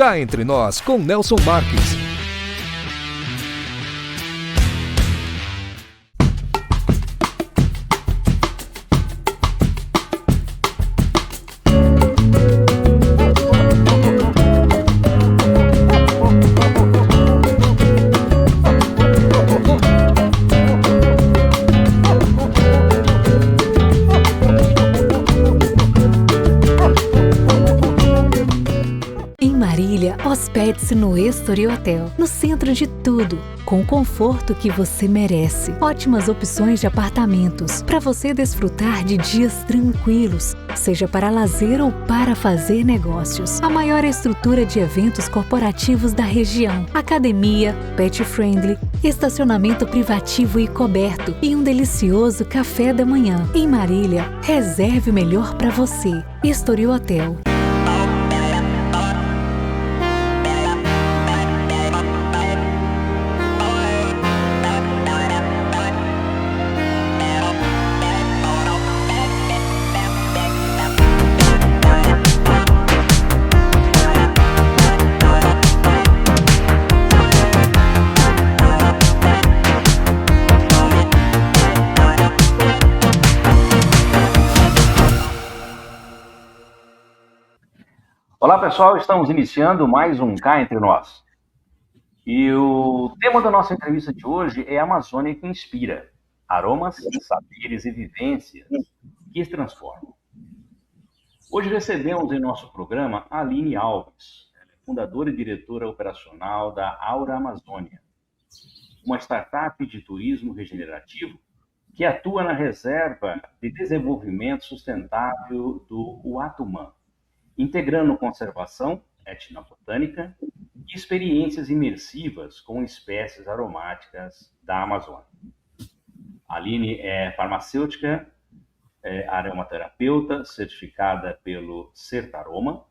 Cá Entre Nós, com Nelson Marques. Hospede-se no Estoril Hotel, no centro de tudo, com o conforto que você merece. Ótimas opções de apartamentos, para você desfrutar de dias tranquilos, seja para lazer ou para fazer negócios. A maior estrutura de eventos corporativos da região, academia, pet friendly, estacionamento privativo e coberto e um delicioso café da manhã. Em Marília, reserve o melhor para você. Estoril Hotel. Olá pessoal, estamos iniciando mais um Cá Entre Nós. E o tema da nossa entrevista de hoje é a Amazônia que inspira. Aromas, saberes e vivências que se transformam. Hoje recebemos em nosso programa a Aline Alves, fundadora e diretora operacional da Aura Amazônia, uma startup de turismo regenerativo que atua na Reserva de Desenvolvimento Sustentável do Uatumã, integrando conservação etnobotânica e experiências imersivas com espécies aromáticas da Amazônia. A Aline é farmacêutica, aromaterapeuta, certificada pelo Certaroma,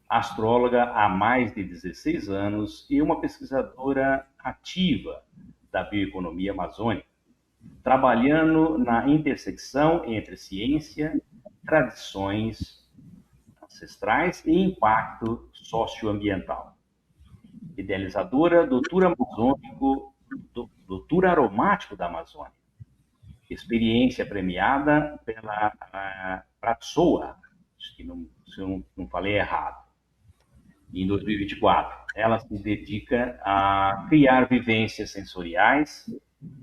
astróloga há mais de 16 anos e uma pesquisadora ativa da bioeconomia amazônica, trabalhando na intersecção entre ciência, tradições ancestrais e impacto socioambiental. Idealizadora do tour amazônico, do tour aromático da Amazônia. Experiência premiada pela Pratsoa, se eu não falei errado, em 2024. Ela se dedica a criar vivências sensoriais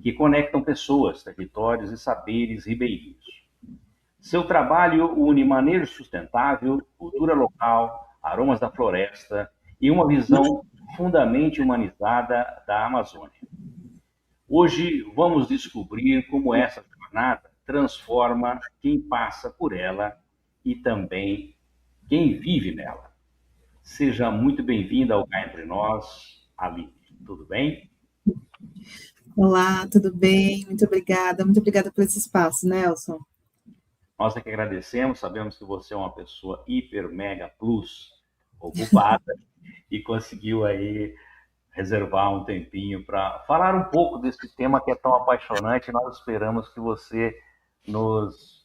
que conectam pessoas, territórios e saberes ribeirinhos. Seu trabalho une manejo sustentável, cultura local, aromas da floresta e uma visão profundamente humanizada da Amazônia. Hoje vamos descobrir como essa jornada transforma quem passa por ela e também quem vive nela. Seja muito bem-vinda ao Cá Entre Nós, Aline. Tudo bem? Olá, tudo bem? Muito obrigada por esse espaço, Nelson. Nós é que agradecemos, sabemos que você é uma pessoa hiper, mega, plus, ocupada e conseguiu aí reservar um tempinho para falar um pouco desse tema que é tão apaixonante. Nós esperamos que você nos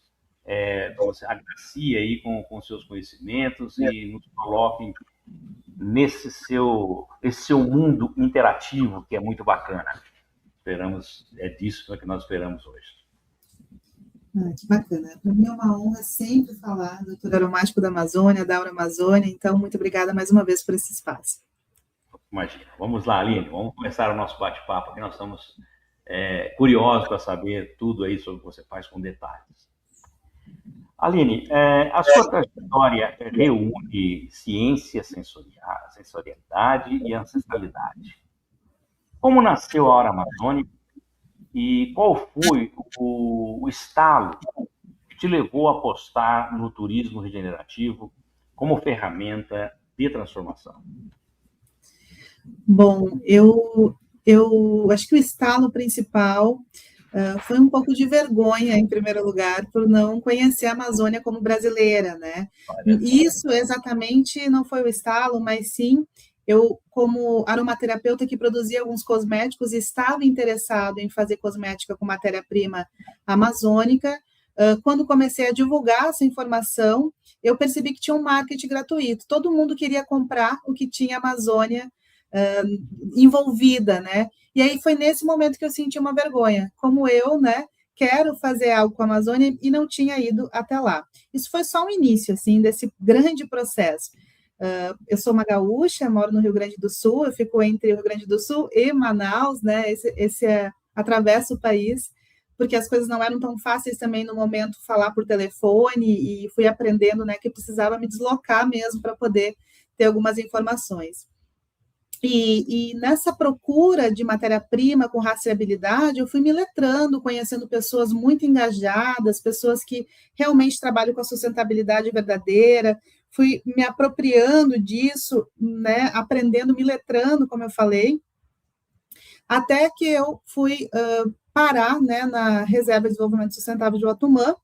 agracie aí com seus conhecimentos e nos coloque nesse seu mundo interativo que é muito bacana. É disso que nós esperamos hoje. Que bacana. Para mim é uma honra sempre falar do tour aromático da Amazônia, da Aura Amazônia, então muito obrigada mais uma vez por esse espaço. Imagina. Vamos lá, Aline, vamos começar o nosso bate-papo, porque nós estamos curiosos para saber tudo aí sobre o que você faz com detalhes. Aline, a sua trajetória reúne ciência, sensorialidade e ancestralidade. Como nasceu a Aura Amazônica e qual foi o estalo que te levou a apostar no turismo regenerativo como ferramenta de transformação? Bom, eu acho que o estalo principal foi um pouco de vergonha, em primeiro lugar, por não conhecer a Amazônia como brasileira, né? Isso exatamente não foi o estalo, mas sim eu, como aromaterapeuta que produzia alguns cosméticos, estava interessado em fazer cosmética com matéria-prima amazônica. Quando comecei a divulgar essa informação, eu percebi que tinha um marketing gratuito. Todo mundo queria comprar o que tinha a Amazônia envolvida, né? E aí foi nesse momento que eu senti uma vergonha, como eu, né, quero fazer algo com a Amazônia e não tinha ido até lá. Isso foi só um início, assim, desse grande processo. Eu sou uma gaúcha, moro no Rio Grande do Sul, eu fico entre o Rio Grande do Sul e Manaus, né? Atravessa o país, porque as coisas não eram tão fáceis também no momento falar por telefone, e fui aprendendo, né, que precisava me deslocar mesmo para poder ter algumas informações. E nessa procura de matéria-prima com rastreabilidade, eu fui me letrando, conhecendo pessoas muito engajadas, pessoas que realmente trabalham com a sustentabilidade verdadeira, fui me apropriando disso, né, aprendendo, me letrando, como eu falei, até que eu fui parar, né, na Reserva de Desenvolvimento Sustentável de Otumã,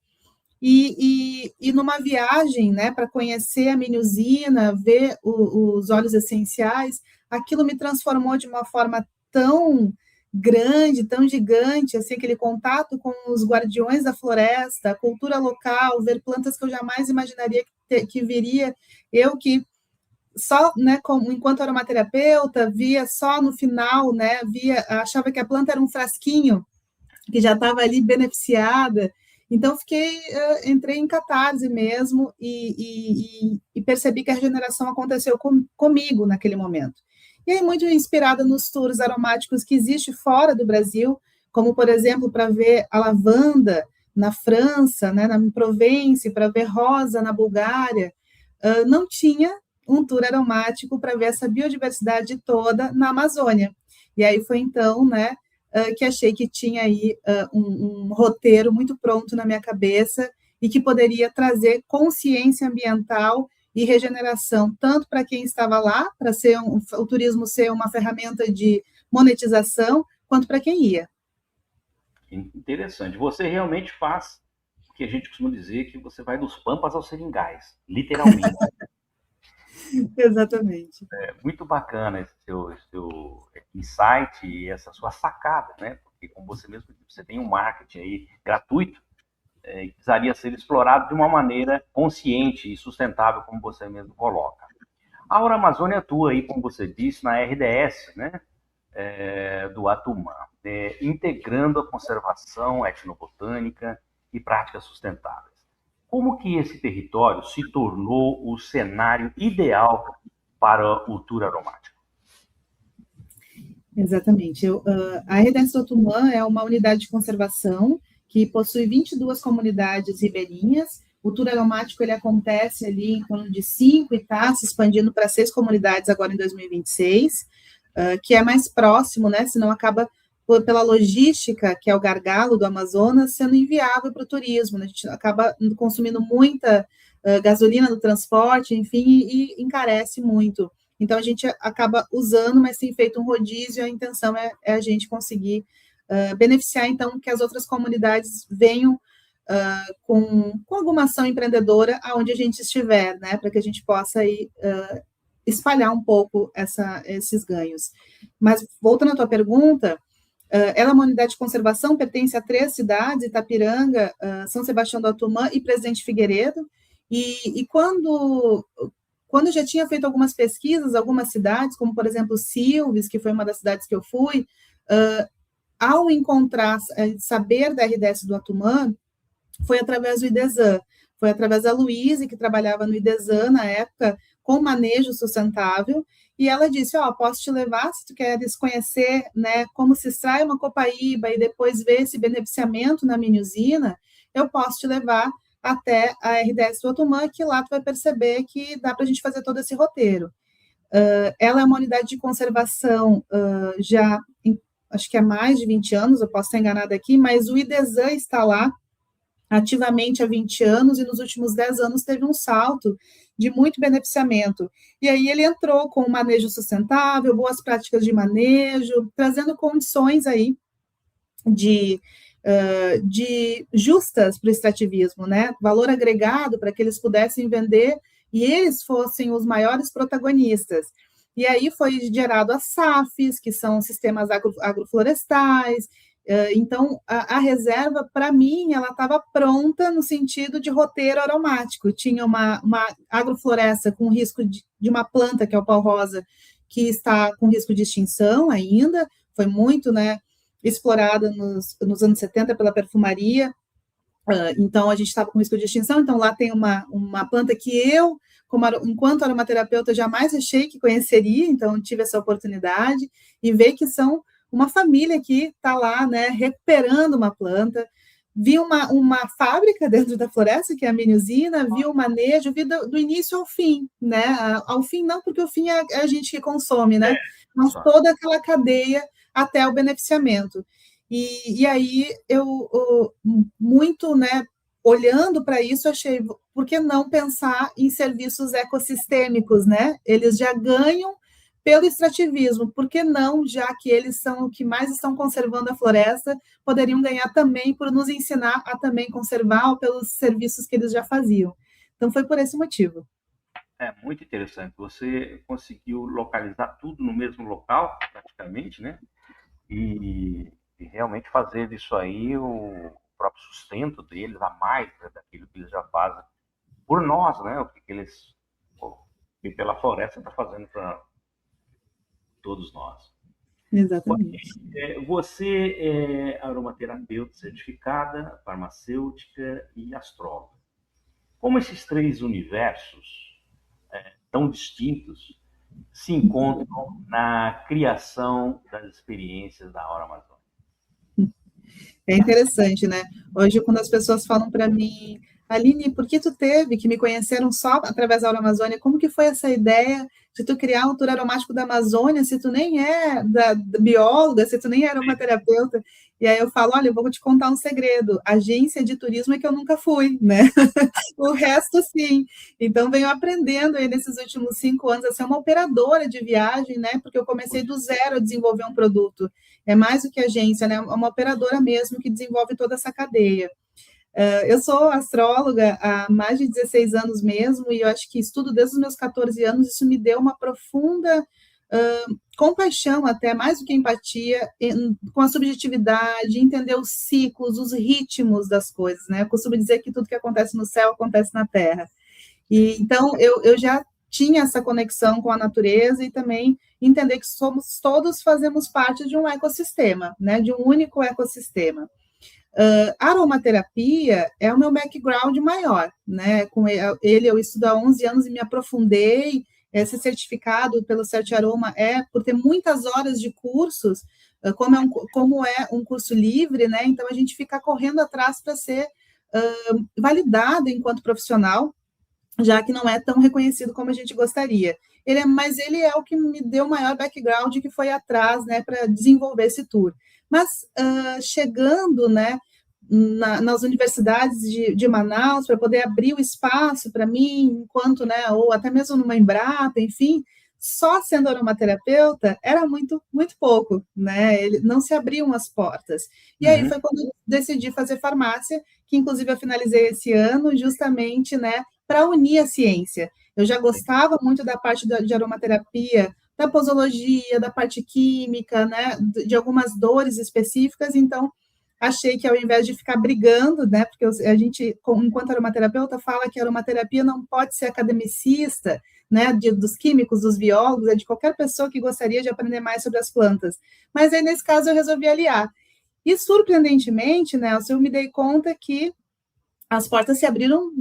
e numa viagem, né, para conhecer a mini usina, ver os óleos essenciais, aquilo me transformou de uma forma tão grande, tão gigante, assim, aquele contato com os guardiões da floresta, a cultura local, ver plantas que eu jamais imaginaria que viria, eu que só, né, enquanto aromaterapeuta, via só no final, né, achava que a planta era um frasquinho, que já estava ali beneficiada. Então, entrei em catarse mesmo e percebi que a regeneração aconteceu comigo naquele momento. E aí, muito inspirada nos tours aromáticos que existem fora do Brasil, como, por exemplo, para ver a lavanda na França, né, na Provence, para ver rosa na Bulgária, não tinha um tour aromático para ver essa biodiversidade toda na Amazônia. E aí foi então, né, que achei que tinha aí um roteiro muito pronto na minha cabeça e que poderia trazer consciência ambiental e regeneração, tanto para quem estava lá, para o turismo ser uma ferramenta de monetização, quanto para quem ia. Interessante. Você realmente faz o que a gente costuma dizer, que você vai dos pampas aos seringais, literalmente. Exatamente. Muito bacana esse seu insight e essa sua sacada, né? Porque, como você mesmo disse, você tem um marketing aí gratuito, que precisaria ser explorado de uma maneira consciente e sustentável, como você mesmo coloca. A Aura Amazônia atua aí, como você disse, na RDS, né? Do Atumã, integrando a conservação etnobotânica e práticas sustentáveis. Como que esse território se tornou o cenário ideal para o tour aromático? Exatamente. A RDS do Otumã é uma unidade de conservação que possui 22 comunidades ribeirinhas. O tour aromático ele acontece ali em torno de 5 e está se expandindo para 6 comunidades agora em 2026, que é mais próximo, né? Senão acaba, pela logística, que é o gargalo do Amazonas, sendo inviável para o turismo, né? A gente acaba consumindo muita gasolina no transporte, enfim, e encarece muito. Então, a gente acaba usando, mas tem feito um rodízio, a intenção é a gente conseguir beneficiar, então, que as outras comunidades venham com alguma ação empreendedora aonde a gente estiver, né, para que a gente possa aí espalhar um pouco esses ganhos. Mas, voltando à tua pergunta, ela é uma unidade de conservação, pertence a 3 cidades, Itapiranga, São Sebastião do Otumã e Presidente Figueiredo, e quando eu já tinha feito algumas pesquisas, algumas cidades, como, por exemplo, Silves, que foi uma das cidades que eu fui, ao encontrar, saber da RDS do Otumã, foi através do IDESAN, foi através da Luíse, que trabalhava no IDESAN na época, com manejo sustentável, e ela disse, posso te levar, se tu queres conhecer, né, como se extrai uma copaíba e depois ver esse beneficiamento na mini usina, eu posso te levar até a RDS do Otumã, que lá tu vai perceber que dá para a gente fazer todo esse roteiro. Ela é uma unidade de conservação já, acho que há mais de 20 anos, eu posso estar enganada aqui, mas o IDESAN está lá ativamente há 20 anos, e nos últimos 10 anos teve um salto de muito beneficiamento. E aí ele entrou com o manejo sustentável, boas práticas de manejo, trazendo condições aí de justas para o extrativismo, né? Valor agregado para que eles pudessem vender e eles fossem os maiores protagonistas. E aí foi gerado as SAFs, que são sistemas agroflorestais, Então, a reserva, para mim, ela estava pronta no sentido de roteiro aromático. Tinha uma agrofloresta com risco de uma planta, que é o pau-rosa, que está com risco de extinção ainda, foi muito, né, explorada nos anos 70 pela perfumaria, então a gente estava com risco de extinção, então lá tem uma planta que eu, enquanto aromaterapeuta, jamais achei que conheceria, então tive essa oportunidade, e ver que são uma família que está lá, né, recuperando uma planta. Vi uma fábrica dentro da floresta, que é a mini usina, vi o manejo, vi do início ao fim, né? Ao fim não, porque o fim é a gente que consome, né? Mas toda aquela cadeia até o beneficiamento. E aí muito, né, olhando para isso, achei, por que não pensar em serviços ecossistêmicos, né? Eles já ganham pelo extrativismo, por que não, já que eles são o que mais estão conservando a floresta, poderiam ganhar também por nos ensinar a também conservar ou pelos serviços que eles já faziam. Então, foi por esse motivo. É muito interessante. Você conseguiu localizar tudo no mesmo local, praticamente, né? E realmente fazer disso aí o próprio sustento deles, a mais, né, daquilo que eles já fazem por nós, né? O que eles, que pela floresta, está fazendo para todos nós. Exatamente. Você é aromaterapeuta certificada, farmacêutica e astróloga. Como esses três universos tão distintos se encontram na criação das experiências da Aura Amazônica? É interessante, né? Hoje, quando as pessoas falam para mim, Aline, por que tu teve que me conheceram só através da Aura Amazônia? Como que foi essa ideia de tu criar um tour aromático da Amazônia, se tu nem é da bióloga, se tu nem é aromaterapeuta? E aí eu falo, olha, eu vou te contar um segredo, agência de turismo é que eu nunca fui, né? O resto, sim. Então, venho aprendendo aí nesses últimos 5 anos a ser uma operadora de viagem, né? Porque eu comecei do zero a desenvolver um produto. É mais do que agência, né? É uma operadora mesmo que desenvolve toda essa cadeia. Eu sou astróloga há mais de 16 anos mesmo, e eu acho que estudo desde os meus 14 anos, isso me deu uma profunda compaixão, até mais do que empatia, com a subjetividade, entender os ciclos, os ritmos das coisas, né? Eu costumo dizer que tudo que acontece no céu acontece na Terra. E então eu já tinha essa conexão com a natureza e também entender que todos fazemos parte de um ecossistema, né? De um único ecossistema. Aromaterapia é o meu background maior, né? Com ele eu estudo há 11 anos e me aprofundei. Esse certificado pelo Certi Aroma é por ter muitas horas de cursos, como é um curso livre, né? Então a gente fica correndo atrás para ser validado enquanto profissional, já que não é tão reconhecido como a gente gostaria. Mas ele é o que me deu o maior background, que foi atrás, né, para desenvolver esse tour. Mas chegando, né, nas universidades de Manaus, para poder abrir o espaço para mim, enquanto, né, ou até mesmo numa Embrapa, enfim, só sendo aromaterapeuta era muito, muito pouco, né? Não se abriam as portas. E aí foi quando eu decidi fazer farmácia, que inclusive eu finalizei esse ano, justamente, né, para unir a ciência. Eu já gostava muito da parte de aromaterapia, da posologia, da parte química, né, de algumas dores específicas, então achei que ao invés de ficar brigando, né, porque a gente, enquanto aromaterapeuta, fala que a aromaterapia não pode ser academicista, né, dos químicos, dos biólogos, é de qualquer pessoa que gostaria de aprender mais sobre as plantas. Mas aí, nesse caso, eu resolvi aliar. E, surpreendentemente, Nelson, eu me dei conta que as portas se abriram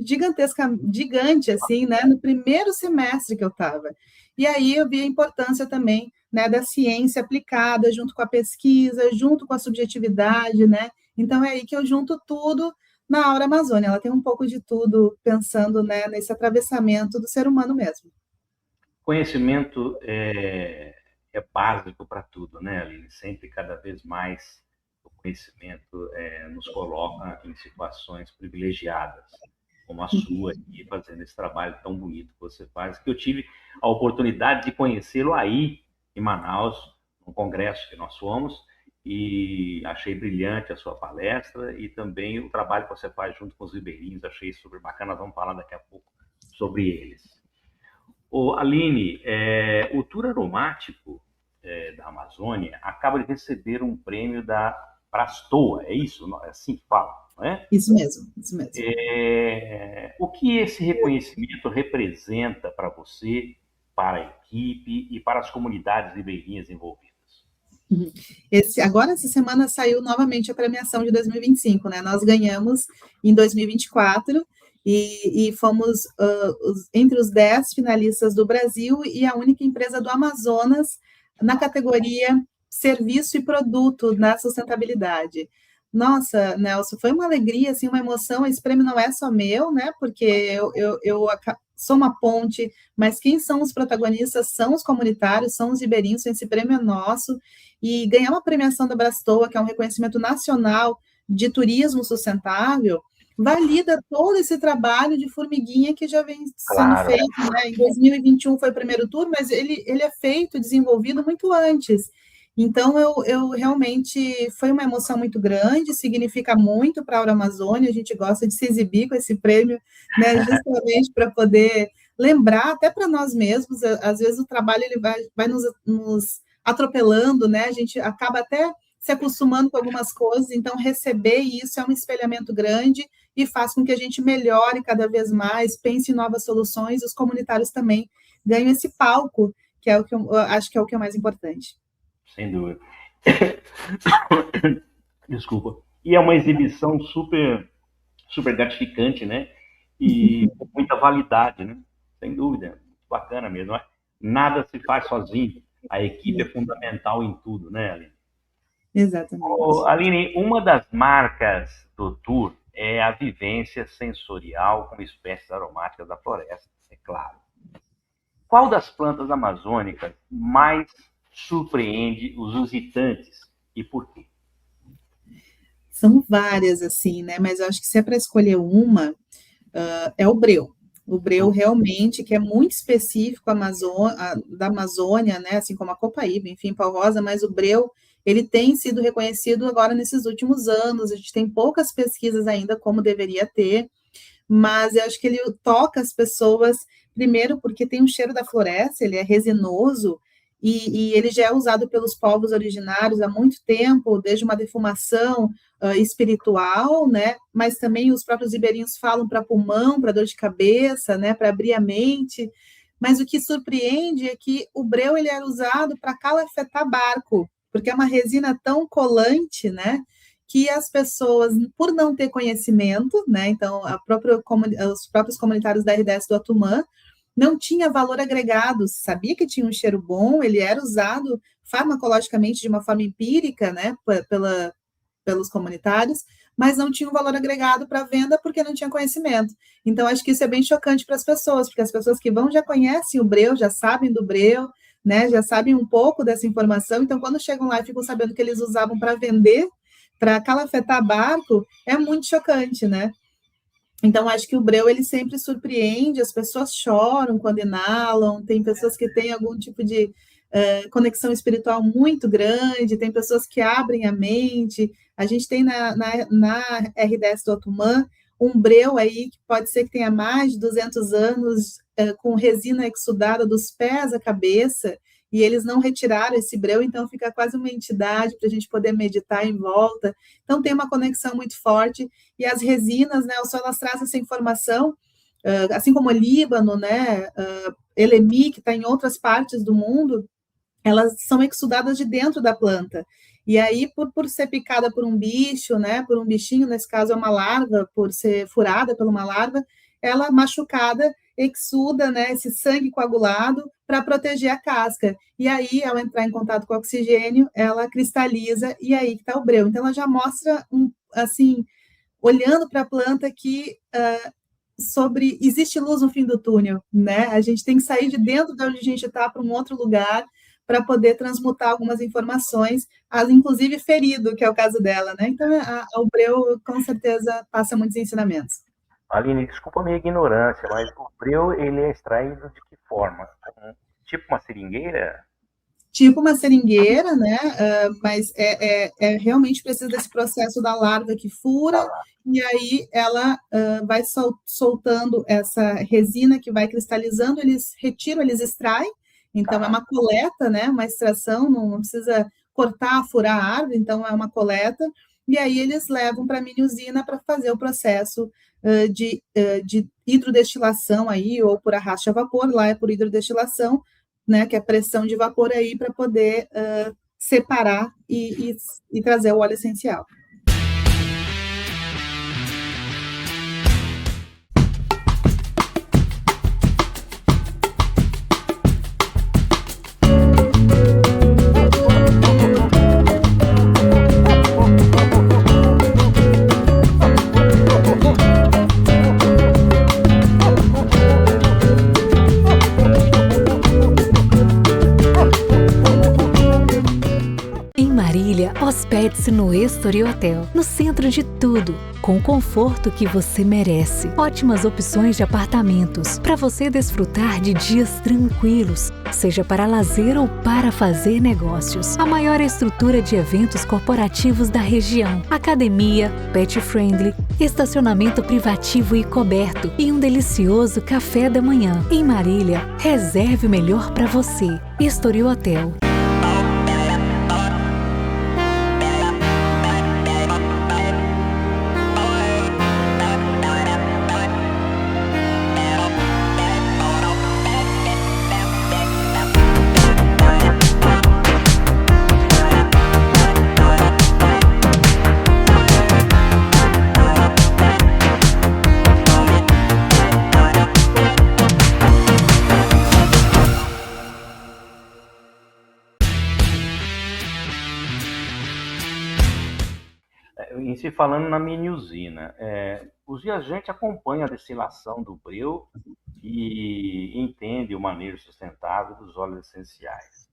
gigante, assim, né, no primeiro semestre que eu estava. E aí eu vi a importância também, né, da ciência aplicada, junto com a pesquisa, junto com a subjetividade, né? Então é aí que eu junto tudo na Aura Amazônia. Ela tem um pouco de tudo, pensando, né, nesse atravessamento do ser humano mesmo. Conhecimento é básico para tudo, né, Aline? Sempre, cada vez mais, o conhecimento nos coloca em situações privilegiadas, como a sua, aqui, fazendo esse trabalho tão bonito que você faz, que eu tive a oportunidade de conhecê-lo aí, em Manaus, no congresso que nós fomos, e achei brilhante a sua palestra e também o trabalho que você faz junto com os ribeirinhos, achei super bacana, nós vamos falar daqui a pouco sobre eles. Aline, o tour aromático da Amazônia acaba de receber um prêmio da Brastoa, é isso? É assim que fala, não é? Isso mesmo, isso mesmo. O que esse reconhecimento representa para você, para a equipe e para as comunidades ribeirinhas envolvidas? Uhum. Agora, essa semana, saiu novamente a premiação de 2025, né? Nós ganhamos em 2024 e fomos entre os 10 finalistas do Brasil e a única empresa do Amazonas na categoria serviço e produto na sustentabilidade. Nossa, Nelson, foi uma alegria, assim, uma emoção. Esse prêmio não é só meu, né? Porque eu sou uma ponte, mas quem são os protagonistas são os comunitários, são os ribeirinhos. Esse prêmio é nosso. E ganhar uma premiação da Brastoa, que é um reconhecimento nacional de turismo sustentável, valida todo esse trabalho de formiguinha que já vem sendo feito, né? Em 2021 foi o primeiro turno, mas ele é feito, desenvolvido muito antes. Então, eu realmente, foi uma emoção muito grande, significa muito para a Amazônia, a gente gosta de se exibir com esse prêmio, né, justamente para poder lembrar, até para nós mesmos, às vezes o trabalho ele vai nos atropelando, né, a gente acaba até se acostumando com algumas coisas, então receber isso é um espelhamento grande e faz com que a gente melhore cada vez mais, pense em novas soluções, e os comunitários também ganham esse palco, que é o que eu acho que é o que é mais importante. Sem dúvida. Desculpa. E é uma exibição super, super gratificante, né? E com muita validade, né? Sem dúvida. Bacana mesmo. Nada se faz sozinho. A equipe é fundamental em tudo, né, Aline? Exatamente. Aline, uma das marcas do tour é a vivência sensorial com espécies aromáticas da floresta, é claro. Qual das plantas amazônicas mais surpreende os visitantes e por quê? São várias, assim, né? Mas eu acho que se é para escolher uma, é o breu. O breu realmente, que é muito específico da Amazônia, né? Assim como a copaíba, enfim, pau-rosa, mas o breu, ele tem sido reconhecido agora nesses últimos anos. A gente tem poucas pesquisas ainda como deveria ter, mas eu acho que ele toca as pessoas, primeiro porque tem um cheiro da floresta, ele é resinoso, e ele já é usado pelos povos originários há muito tempo, desde uma defumação espiritual, né? Mas também os próprios ribeirinhos falam para pulmão, para dor de cabeça, né? Para abrir a mente. Mas o que surpreende é que o breu ele era usado para calafetar barco, porque é uma resina tão colante, né? Que as pessoas, por não ter conhecimento, né? Então, os próprios comunitários da RDS do Atumã não tinha valor agregado, sabia que tinha um cheiro bom, ele era usado farmacologicamente de uma forma empírica, né, pelos comunitários, mas não tinha um valor agregado para venda porque não tinha conhecimento. Então, acho que isso é bem chocante para as pessoas, porque as pessoas que vão já conhecem o breu, já sabem do breu, né, já sabem um pouco dessa informação, então quando chegam lá e ficam sabendo que eles usavam para vender, para calafetar barco, é muito chocante, né? Então, acho que o breu, ele sempre surpreende, as pessoas choram quando inalam, tem pessoas que têm algum tipo de conexão espiritual muito grande, tem pessoas que abrem a mente, a gente tem na RDS do Atumã um breu aí que pode ser que tenha mais de 200 anos, com resina exudada dos pés à cabeça, e eles não retiraram esse breu, então fica quase uma entidade para a gente poder meditar em volta. Então tem uma conexão muito forte, e as resinas, né, elas trazem essa informação, assim como o Líbano, né, Elemi, que está em outras partes do mundo, elas são exudadas de dentro da planta. E aí, por ser picada por um bicho, né, por um bichinho, nesse caso é uma larva, por ser furada por uma larva, ela machucada exuda, né, esse sangue coagulado para proteger a casca. E aí, ao entrar em contato com o oxigênio, ela cristaliza e aí que está o breu. Então, ela já mostra, assim, olhando para a planta que existe luz no fim do túnel, né? A gente tem que sair de dentro de onde a gente está para um outro lugar para poder transmutar algumas informações, inclusive ferido, que é o caso dela, né? Então, o breu, com certeza, passa muitos ensinamentos. Aline, desculpa a minha ignorância, mas o breu, ele é extraído de que forma? Tipo uma seringueira? Tipo uma seringueira, né? Mas realmente precisa desse processo da larva que fura, e aí ela vai soltando essa resina que vai cristalizando, eles retiram, eles extraem, então é uma coleta, né? Uma extração, não precisa cortar, furar a árvore, então é uma coleta, e aí eles levam para a mini usina para fazer o processo de hidrodestilação aí, ou por arraste a vapor, lá é por hidrodestilação, né, que é pressão de vapor aí para poder separar e trazer o óleo essencial. Hospede-se no Estoril Hotel, no centro de tudo, com o conforto que você merece. Ótimas opções de apartamentos, para você desfrutar de dias tranquilos, seja para lazer ou para fazer negócios. A maior estrutura de eventos corporativos da região, academia, pet friendly, estacionamento privativo e coberto e um delicioso café da manhã. Em Marília, reserve o melhor para você. Estoril Hotel. Em se falando na mini usina, os viajantes acompanham a destilação do breu e entendem o manejo sustentável dos óleos essenciais.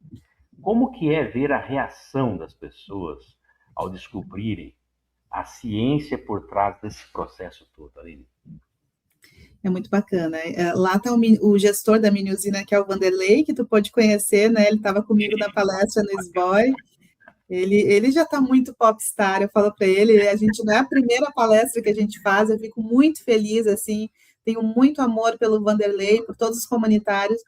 Como que é ver a reação das pessoas ao descobrirem a ciência por trás desse processo todo, Aline? É muito bacana. Lá está o gestor da mini usina, que é o Vanderlei, que tu pode conhecer, né? Ele estava comigo na palestra no SBOI. Ele já está muito popstar, eu falo para ele, a gente não é a primeira palestra que a gente faz, eu fico muito feliz, assim, tenho muito amor pelo Vanderlei, por todos os comunitários,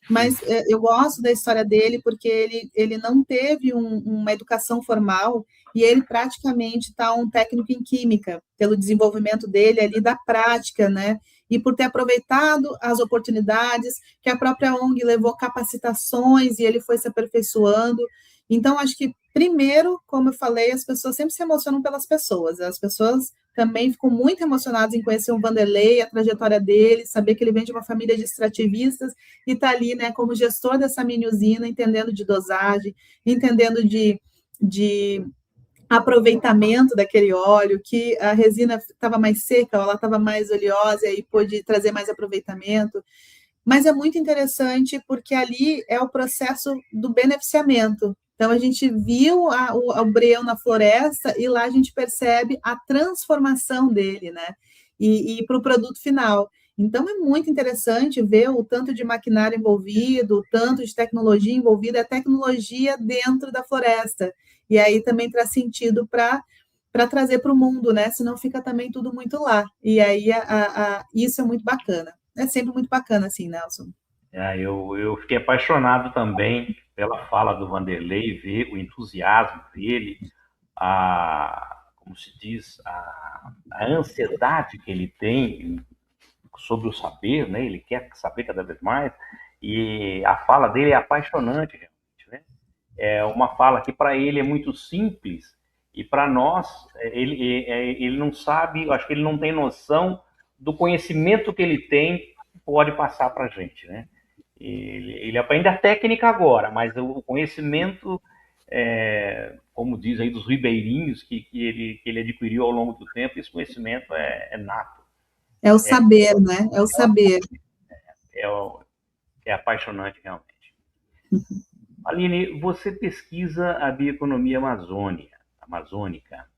mas eu gosto da história dele porque ele não teve uma educação formal e ele praticamente está um técnico em química, pelo desenvolvimento dele ali da prática, né? E por ter aproveitado as oportunidades que a própria ONG levou capacitações e ele foi se aperfeiçoando. Então, acho que, primeiro, como eu falei, as pessoas sempre se emocionam pelas pessoas. As pessoas também ficam muito emocionadas em conhecer o Vanderlei, a trajetória dele, saber que ele vem de uma família de extrativistas e está ali, né, como gestor dessa mini usina, entendendo de dosagem, entendendo de aproveitamento daquele óleo, que a resina estava mais seca, ela estava mais oleosa, e aí pôde trazer mais aproveitamento. Mas é muito interessante porque ali é o processo do beneficiamento. Então, a gente viu o breu na floresta e lá a gente percebe a transformação dele, né? E para o produto final. Então, é muito interessante ver o tanto de maquinário envolvido, o tanto de tecnologia envolvida, a tecnologia dentro da floresta. E aí também traz sentido para trazer para o mundo, né? Senão fica também tudo muito lá. E aí isso é muito bacana. É sempre muito bacana, assim, Nelson. Eu fiquei apaixonado também pela fala do Vanderlei, ver o entusiasmo dele, como se diz, a ansiedade que ele tem sobre o saber, né? Ele quer saber cada vez mais, e a fala dele é apaixonante, realmente, né? É uma fala que para ele é muito simples, e para nós, ele não sabe, acho que ele não tem noção do conhecimento que ele tem, pode passar para a gente, né? Ele aprende a técnica agora, mas o conhecimento, como diz aí, dos ribeirinhos que ele adquiriu ao longo do tempo, esse conhecimento é nato. É o saber, né? É o saber. É apaixonante, realmente. Aline, você pesquisa a bioeconomia amazônica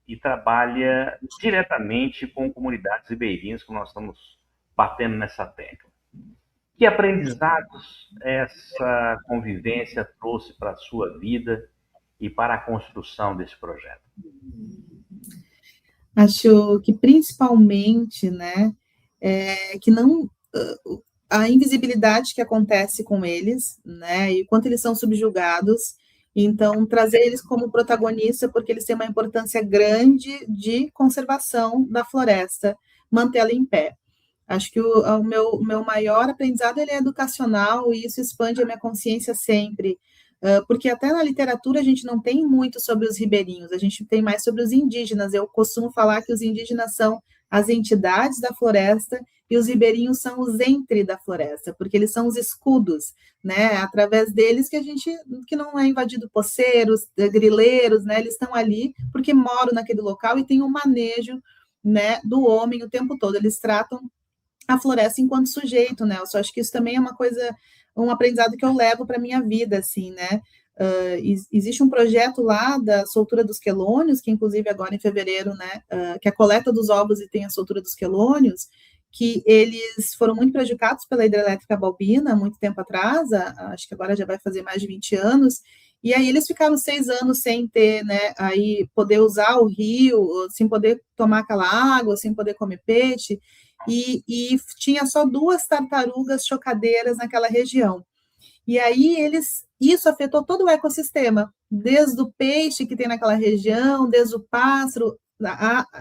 e trabalha diretamente com comunidades ribeirinhas, que nós estamos batendo nessa tecla. Que aprendizados essa convivência trouxe para a sua vida e para a construção desse projeto? Acho que principalmente, né, que não a invisibilidade que acontece com eles, né, e quanto eles são subjugados, Então, trazer eles como protagonista, porque eles têm uma importância grande de conservação da floresta, mantê-la em pé. Acho que o meu maior aprendizado ele é educacional e isso expande a minha consciência sempre, porque até na literatura a gente não tem muito sobre os ribeirinhos, a gente tem mais sobre os indígenas. Eu costumo falar que os indígenas são as entidades da floresta e os ribeirinhos são os entre da floresta, porque eles são os escudos, né? Através deles que não é invadido poceiros, grileiros, né? Eles estão ali porque moram naquele local e tem um manejo, né, do homem o tempo todo. Eles tratam a floresta enquanto sujeito, né? Eu só acho que isso também é uma coisa, um aprendizado que eu levo para a minha vida, assim, né? Existe um projeto lá da soltura dos quelônios, que inclusive agora em fevereiro, né, que é a coleta dos ovos e tem a soltura dos quelônios, que eles foram muito prejudicados pela hidrelétrica Balbina, há muito tempo atrás, acho que agora já vai fazer mais de 20 anos, e aí eles ficaram 6 anos sem ter, né, aí poder usar o rio, sem poder tomar aquela água, sem poder comer peixe, e tinha só 2 tartarugas chocadeiras naquela região. E aí isso afetou todo o ecossistema, desde o peixe que tem naquela região, desde o pássaro,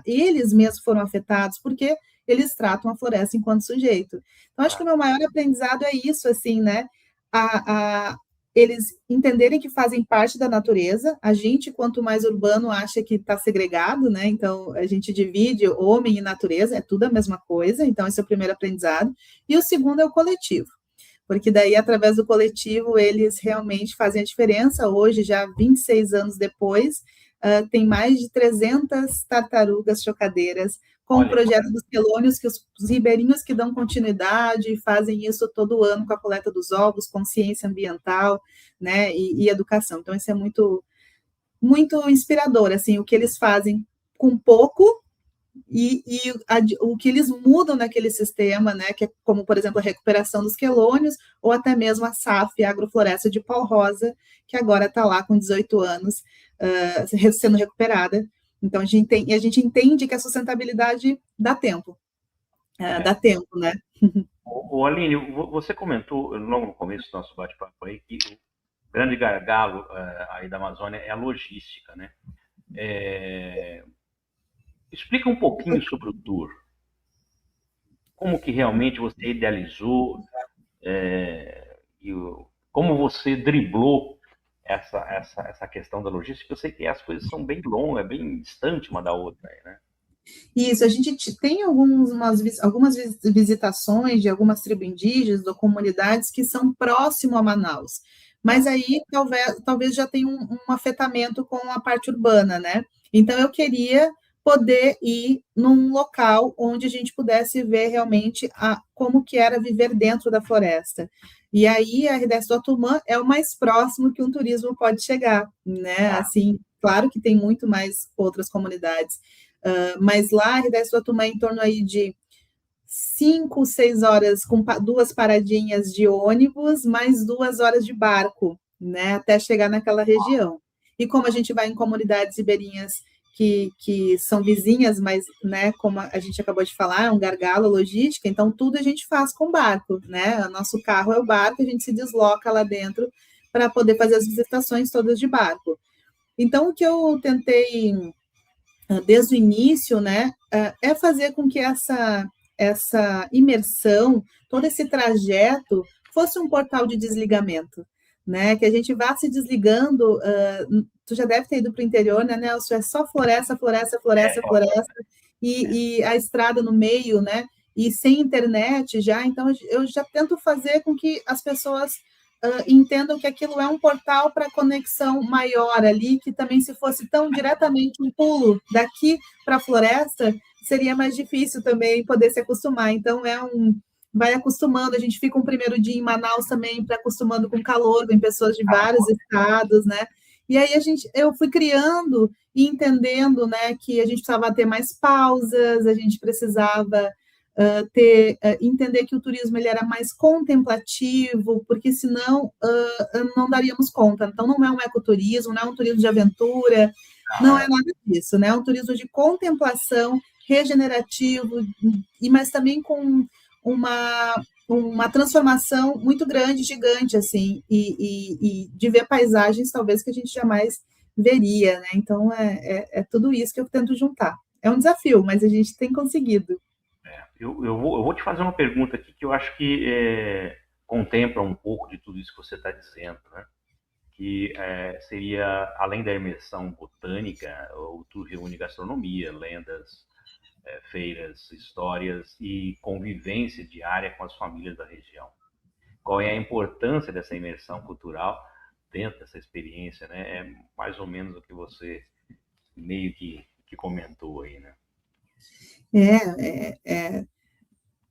eles mesmos foram afetados, porque eles tratam a floresta enquanto sujeito. Então, acho que o meu maior aprendizado é isso, assim, né? Eles entenderem que fazem parte da natureza. A gente, quanto mais urbano, acha que está segregado, né? Então, a gente divide homem e natureza, é tudo a mesma coisa. Então, esse é o primeiro aprendizado. E o segundo é o coletivo, porque daí, através do coletivo, eles realmente fazem a diferença. Hoje, já 26 anos depois, tem mais de 300 tartarugas chocadeiras com o projeto dos quelônios, que os ribeirinhos que dão continuidade, fazem isso todo ano com a coleta dos ovos, consciência ambiental, né, e educação. Então, isso é muito, muito inspirador, assim, o que eles fazem com pouco e o que eles mudam naquele sistema, né, que é como, por exemplo, a recuperação dos quelônios, ou até mesmo a SAF, a Agrofloresta de Pau Rosa, que agora está lá com 18 anos, sendo recuperada. Então, a gente entende que a sustentabilidade dá tempo. Dá tempo, né? Aline, você comentou logo no começo do nosso bate-papo aí que o grande gargalo aí da Amazônia é a logística, né? Explica um pouquinho sobre o tour. Como que realmente você idealizou e como você driblou essa questão da logística? Eu sei que as coisas são bem longas, bem distantes uma da outra, né? Isso, a gente tem algumas visitações de algumas tribos indígenas ou comunidades que são próximo a Manaus, mas aí talvez já tenha um afetamento com a parte urbana, né? Então, eu queria poder ir num local onde a gente pudesse ver realmente como que era viver dentro da floresta. E aí, a RDS do Otumã é o mais próximo que um turismo pode chegar, né? Assim, claro que tem muito mais outras comunidades, mas lá, a RDS do Otumã é em torno aí de 5, 6 horas, com 2 paradinhas de ônibus, mais 2 horas de barco, né? Até chegar naquela região. E como a gente vai em comunidades ribeirinhas que são vizinhas, mas, né, como a gente acabou de falar, é um gargalo logística, então tudo a gente faz com barco, né? O nosso carro é o barco, a gente se desloca lá dentro para poder fazer as visitações todas de barco. Então, o que eu tentei desde o início, né, é fazer com que essa imersão, todo esse trajeto, fosse um portal de desligamento, né, que a gente vá se desligando. Tu já deve ter ido para o interior, né, Nelson? É só floresta, floresta, floresta, floresta, e a estrada no meio, né, e sem internet já. Então, eu já tento fazer com que as pessoas entendam que aquilo é um portal para conexão maior ali, que também, se fosse tão diretamente um pulo daqui para a floresta, seria mais difícil também poder se acostumar. Então, vai acostumando. A gente fica um primeiro dia em Manaus também, para acostumando com o calor, com pessoas de vários estados, né? E aí eu fui criando e entendendo, né, que a gente precisava ter mais pausas, a gente precisava entender que o turismo ele era mais contemplativo, porque senão não daríamos conta. Então, não é um ecoturismo, não é um turismo de aventura, não é nada disso, né? É um turismo de contemplação, regenerativo, mas também com uma transformação muito grande, gigante, assim, e de ver paisagens talvez que a gente jamais veria, né? Então é tudo isso que eu tento juntar. É um desafio, mas a gente tem conseguido. Eu vou te fazer uma pergunta aqui que eu acho que contempla um pouco de tudo isso que você está dizendo, né? Que seria, além da imersão botânica, o tour reúne gastronomia, lendas, feiras, histórias e convivência diária com as famílias da região. Qual é a importância dessa imersão cultural dentro dessa experiência, né? É mais ou menos o que você meio que comentou aí, né?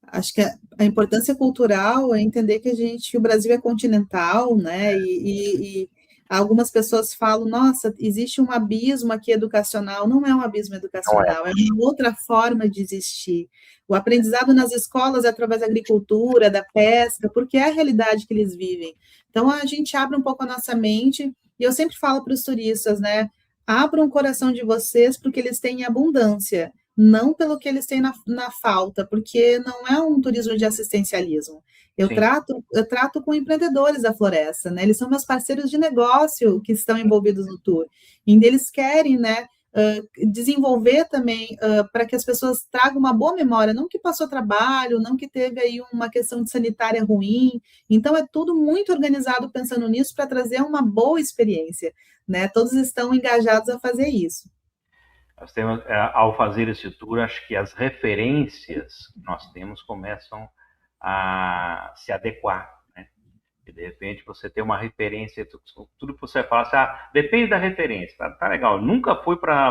Acho que a importância cultural é entender que o Brasil é continental, né? E algumas pessoas falam, nossa, existe um abismo aqui educacional. Não é um abismo Não é. educacional, é uma outra forma de existir. O aprendizado nas escolas é através da agricultura, da pesca, porque é a realidade que eles vivem. Então a gente abre um pouco a nossa mente, e eu sempre falo para os turistas, né? Abram o coração de vocês porque eles têm abundância, não pelo que eles têm na falta, porque não é um turismo de assistencialismo. Eu Sim. trato com empreendedores da floresta, né? Eles são meus parceiros de negócio que estão envolvidos no tour. E eles querem, né, desenvolver também para que as pessoas tragam uma boa memória, não que passou trabalho, não que teve aí uma questão de sanitária ruim. Então é tudo muito organizado pensando nisso para trazer uma boa experiência, né? Todos estão engajados a fazer isso. Nós temos, ao fazer esse tour, acho que as referências que nós temos começam a se adequar, né? E de repente você tem uma referência, tudo que você fala, assim, depende da referência, tá legal. Nunca fui para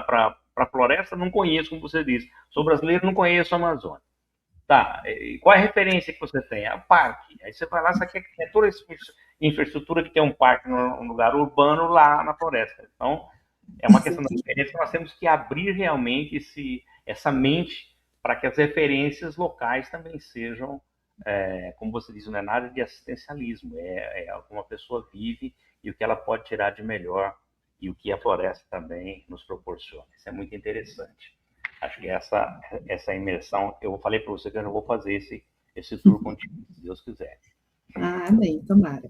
a floresta, não conheço, como você disse. Sou brasileiro, não conheço a Amazônia. Tá, e qual é a referência que você tem? É o parque. Aí você vai lá, você quer toda essa infraestrutura que tem um parque num lugar urbano lá na floresta. Então, é uma questão da referência que nós temos que abrir realmente essa mente para que as referências locais também sejam, como você disse, não é nada de assistencialismo, é o que uma pessoa vive e o que ela pode tirar de melhor e o que a floresta também nos proporciona. Isso é muito interessante. Acho que essa imersão, eu falei para você que eu não vou fazer esse tour contigo, se Deus quiser. Amém, tomara.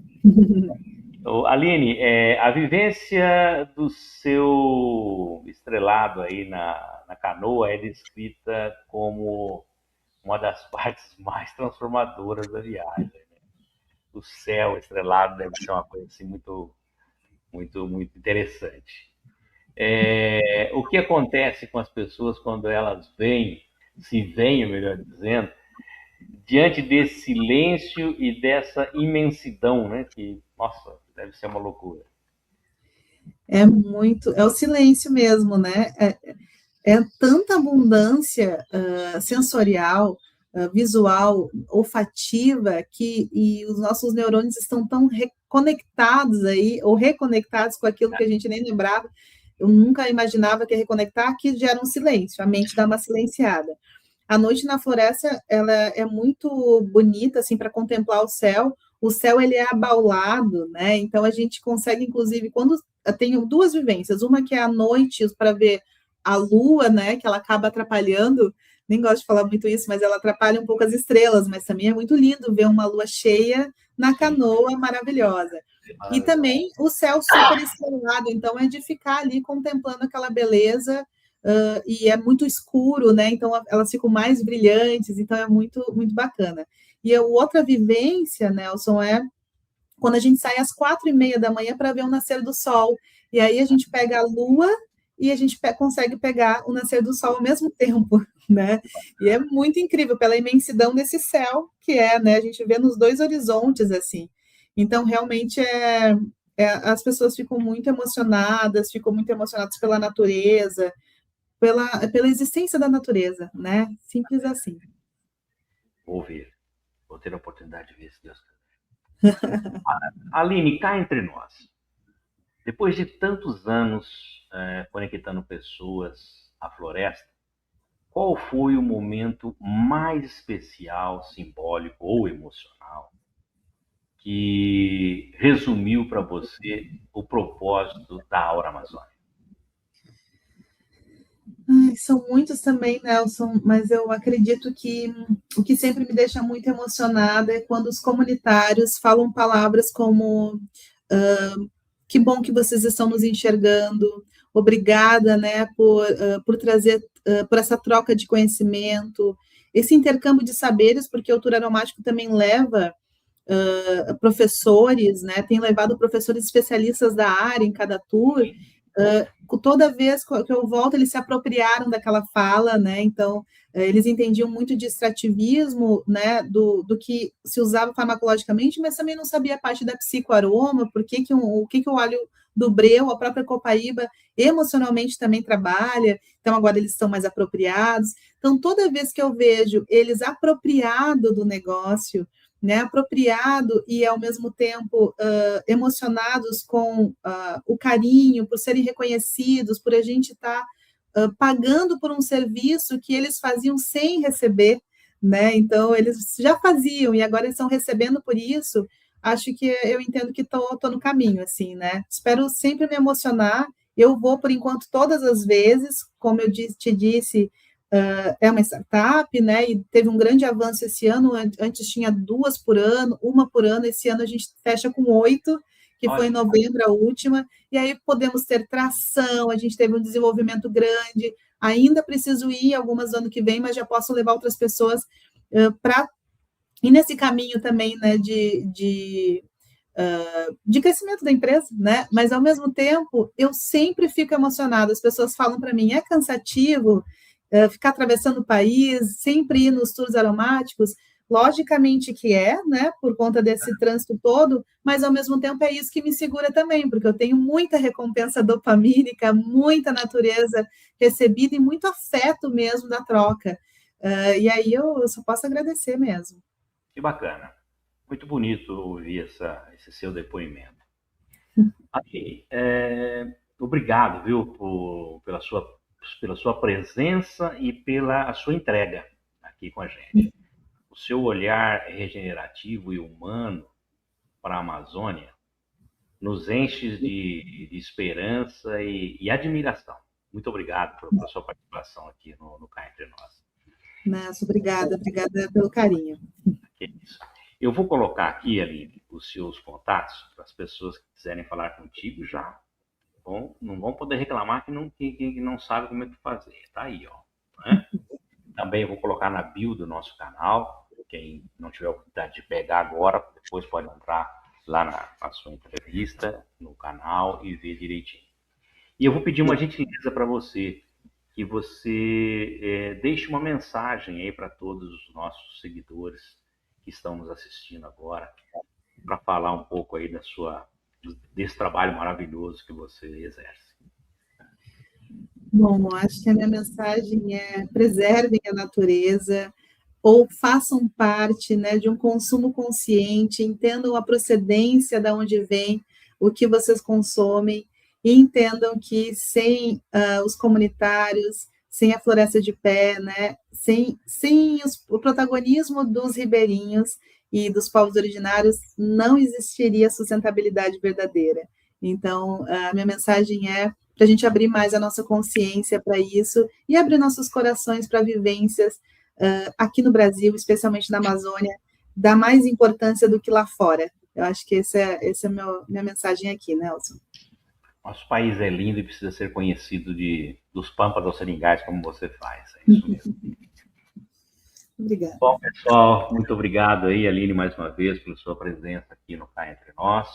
Aline, a vivência do seu estrelado aí na canoa é descrita como uma das partes mais transformadoras da viagem, né? O céu estrelado deve ser uma coisa assim muito, muito, muito interessante. O que acontece com as pessoas quando elas se veem, melhor dizendo, diante desse silêncio e dessa imensidão, né? Que, nossa, deve ser uma loucura. É o silêncio mesmo, né? É tanta abundância sensorial, visual, olfativa, e os nossos neurônios estão tão reconectados aí, ou reconectados com aquilo que a gente nem lembrava. Eu nunca imaginava que ia reconectar, que gera um silêncio, a mente dá uma silenciada. A noite na floresta, ela é muito bonita, assim, para contemplar o céu. O céu, ele é abaulado, né? Então, a gente consegue, inclusive, quando eu tenho duas vivências, uma que é à noite, para ver a lua, né, que ela acaba atrapalhando, nem gosto de falar muito isso, mas ela atrapalha um pouco as estrelas, mas também é muito lindo ver uma lua cheia na canoa maravilhosa. E também o céu super estrelado, então é de ficar ali contemplando aquela beleza, e é muito escuro, né? Então elas ficam mais brilhantes, então é muito, muito bacana. E a outra vivência, Nelson, é quando a gente sai às 4:30 da manhã para ver o nascer do sol. E aí a gente pega a lua e a gente consegue pegar o nascer do sol ao mesmo tempo, né? E é muito incrível pela imensidão desse céu que é, né? A gente vê nos dois horizontes assim. Então realmente as pessoas ficam muito emocionadas pela natureza, pela existência da natureza, né? Simples assim. Vou ver. Vou ter a oportunidade de ver, se Deus quiser. Aline, cá entre nós. Depois de tantos anos conectando pessoas à floresta, qual foi o momento mais especial, simbólico ou emocional que resumiu para você o propósito da Aura Amazônia? Ai, são muitos também, Nelson, mas eu acredito que o que sempre me deixa muito emocionada é quando os comunitários falam palavras como que bom que vocês estão nos enxergando, obrigada, né, por trazer, por essa troca de conhecimento, esse intercâmbio de saberes, porque o tour aromático também leva professores, né, tem levado professores especialistas da área em cada tour, toda vez que eu volto, eles se apropriaram daquela fala, né, então eles entendiam muito de extrativismo, né, do que se usava farmacologicamente, mas também não sabia a parte da psicoaroma, o que o óleo do breu, a própria copaíba, emocionalmente também trabalha, então agora eles estão mais apropriados. Então, toda vez que eu vejo eles apropriado do negócio, né, apropriado e, ao mesmo tempo, emocionados com o carinho, por serem reconhecidos, por a gente estar pagando por um serviço que eles faziam sem receber, né? Então, eles já faziam e agora eles estão recebendo por isso. Acho que eu entendo que estou no caminho, assim, né? Espero sempre me emocionar. Eu vou, por enquanto, todas as vezes, como eu te disse, é uma startup, né? E teve um grande avanço esse ano. Antes tinha 2 por ano, 1 por ano. Esse ano a gente fecha com 8, que foi em novembro a última. E aí podemos ter tração. A gente teve um desenvolvimento grande. Ainda preciso ir algumas ano que vem, mas já posso levar outras pessoas para ir nesse caminho também, né? De crescimento da empresa, né? Mas ao mesmo tempo eu sempre fico emocionada. As pessoas falam para mim, é cansativo ficar atravessando o país, sempre ir nos tours aromáticos, logicamente que é, né, por conta desse trânsito todo, mas ao mesmo tempo é isso que me segura também, porque eu tenho muita recompensa dopamínica, muita natureza recebida e muito afeto mesmo da troca. E aí eu só posso agradecer mesmo. Que bacana. Muito bonito ouvir esse seu depoimento. Aline, obrigado, viu, pela sua presença e pela sua entrega aqui com a gente. O seu olhar regenerativo e humano para a Amazônia nos enche de esperança e admiração. Muito obrigado pela sua participação aqui no Cá Entre Nós. Nossa, obrigada pelo carinho. Que é isso. Eu vou colocar aqui, Aline, os seus contatos para as pessoas que quiserem falar contigo já. Não vão poder reclamar que não sabe como é que fazer. Tá aí, ó. Né? Também eu vou colocar na bio do nosso canal. Quem não tiver a oportunidade de pegar agora, depois pode entrar lá na sua entrevista, no canal e ver direitinho. E eu vou pedir uma gentileza para você, que você deixe uma mensagem aí para todos os nossos seguidores que estão nos assistindo agora, para falar um pouco aí desse trabalho maravilhoso que você exerce. Bom, acho que a minha mensagem é: preservem a natureza, ou façam parte, né, de um consumo consciente, entendam a procedência de onde vem o que vocês consomem, e entendam que sem os comunitários, sem a Floresta de Pé, né, sem o protagonismo dos ribeirinhos e dos povos originários, não existiria sustentabilidade verdadeira. Então, a minha mensagem é para a gente abrir mais a nossa consciência para isso e abrir nossos corações para vivências aqui no Brasil, especialmente na Amazônia, dá mais importância do que lá fora. Eu acho que essa é a minha mensagem aqui, Nelson. Nosso país é lindo e precisa ser conhecido dos pampas aos seringais, como você faz. É isso mesmo. Obrigada. Bom, pessoal, muito obrigado aí, Aline, mais uma vez, pela sua presença aqui no Cá Entre Nós.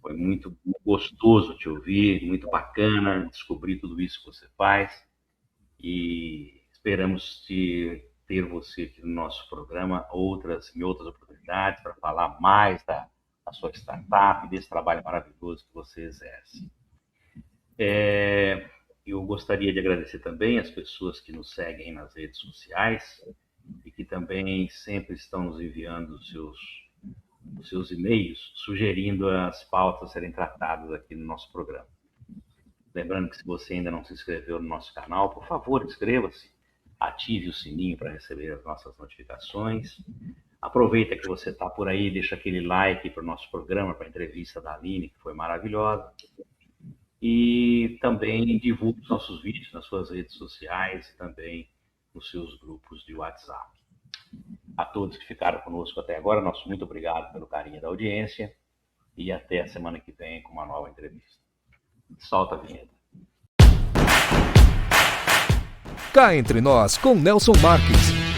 Foi muito gostoso te ouvir, muito bacana descobrir tudo isso que você faz. E esperamos ter você aqui no nosso programa em outras oportunidades para falar mais da sua startup, desse trabalho maravilhoso que você exerce. Eu gostaria de agradecer também as pessoas que nos seguem nas redes sociais e que também sempre estão nos enviando os seus e-mails, sugerindo as pautas a serem tratadas aqui no nosso programa. Lembrando que se você ainda não se inscreveu no nosso canal, por favor, inscreva-se, ative o sininho para receber as nossas notificações. Aproveita que você está por aí, deixa aquele like para o nosso programa, para a entrevista da Aline, que foi maravilhosa. e também divulgue os nossos vídeos nas suas redes sociais e também nos seus grupos de WhatsApp. A todos que ficaram conosco até agora, nosso muito obrigado pelo carinho da audiência e até a semana que vem com uma nova entrevista. Solta a vinheta. Cá entre nós com Nelson Marques.